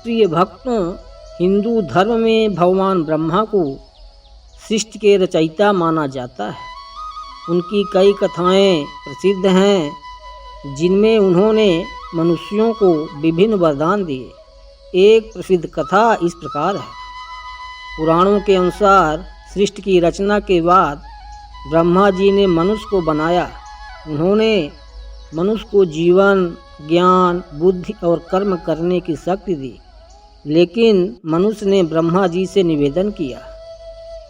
प्रिय भक्तों, हिंदू धर्म में भगवान ब्रह्मा को सृष्टि के रचयिता माना जाता है। उनकी कई कथाएं प्रसिद्ध हैं जिनमें उन्होंने मनुष्यों को विभिन्न वरदान दिए। एक प्रसिद्ध कथा इस प्रकार है। पुराणों के अनुसार सृष्टि की रचना के बाद ब्रह्मा जी ने मनुष्य को बनाया। उन्होंने मनुष्य को जीवन, ज्ञान, बुद्धि और कर्म करने की शक्ति दी। लेकिन मनुष्य ने ब्रह्मा जी से निवेदन किया,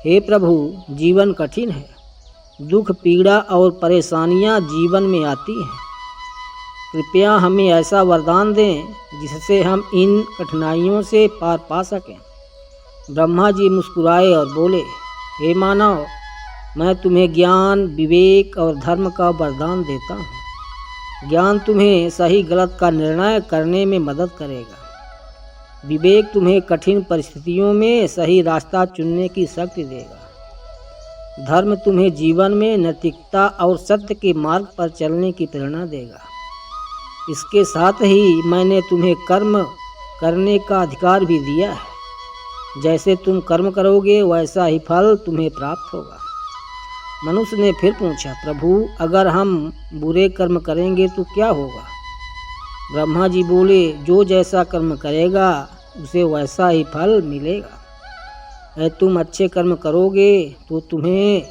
हे प्रभु, जीवन कठिन है, दुख, पीड़ा और परेशानियां जीवन में आती हैं। कृपया हमें ऐसा वरदान दें जिससे हम इन कठिनाइयों से पार पा सकें। ब्रह्मा जी मुस्कुराए और बोले, हे मानव, मैं तुम्हें ज्ञान, विवेक और धर्म का वरदान देता हूँ। ज्ञान तुम्हें सही गलत का निर्णय करने में मदद करेगा। विवेक तुम्हें कठिन परिस्थितियों में सही रास्ता चुनने की शक्ति देगा। धर्म तुम्हें जीवन में नैतिकता और सत्य के मार्ग पर चलने की प्रेरणा देगा। इसके साथ ही मैंने तुम्हें कर्म करने का अधिकार भी दिया है। जैसे तुम कर्म करोगे वैसा ही फल तुम्हें प्राप्त होगा। मनुष्य ने फिर पूछा, प्रभु, अगर हम बुरे कर्म करेंगे तो क्या होगा? ब्रह्मा जी बोले, जो जैसा कर्म करेगा उसे वैसा ही फल मिलेगा। अगर तुम अच्छे कर्म करोगे तो तुम्हें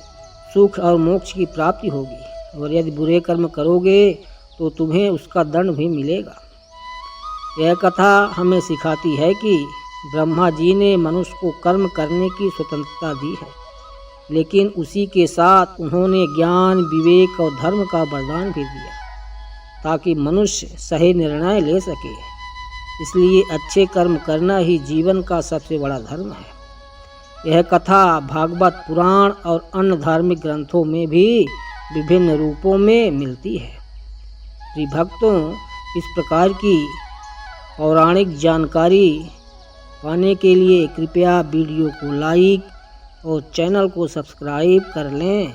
सुख और मोक्ष की प्राप्ति होगी, और यदि बुरे कर्म करोगे तो तुम्हें उसका दंड भी मिलेगा। यह कथा हमें सिखाती है कि ब्रह्मा जी ने मनुष्य को कर्म करने की स्वतंत्रता दी है, लेकिन उसी के साथ उन्होंने ज्ञान, विवेक और धर्म का वरदान भी दिया ताकि मनुष्य सही निर्णय ले सके। इसलिए अच्छे कर्म करना ही जीवन का सबसे बड़ा धर्म है। यह कथा भागवत पुराण और अन्य धार्मिक ग्रंथों में भी विभिन्न रूपों में मिलती है। प्रिय भक्तों, इस प्रकार की पौराणिक जानकारी पाने के लिए कृपया वीडियो को लाइक और चैनल को सब्सक्राइब कर लें।